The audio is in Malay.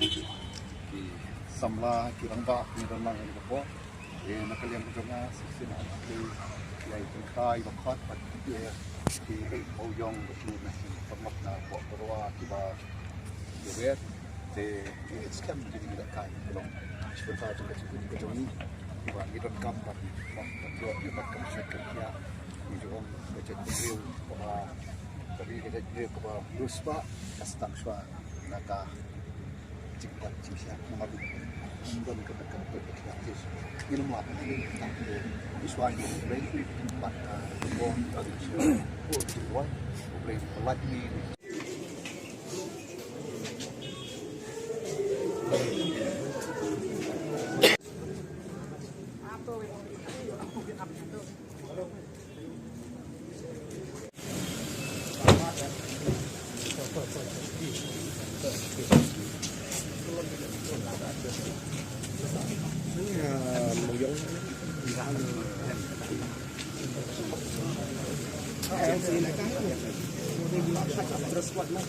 Samla kirang ba ni dan lang ni ko nakaliang ko nga sina ki ay tay bakot pat ki mo yong ko na pamap na ko perwa kiba yowet te it's come to the kind long sebentar juga kita ni kiba ni dan kam pat ko ni pat kam second ya ni jong baca drill ko tadi kita drill ko ruspa kastang swa naka cipta cipta mengalu dan kedekat kreatif ini mau apa nih tapi visualnya brain tempat bom tradisional buat brain pelat ini terus kuat lah.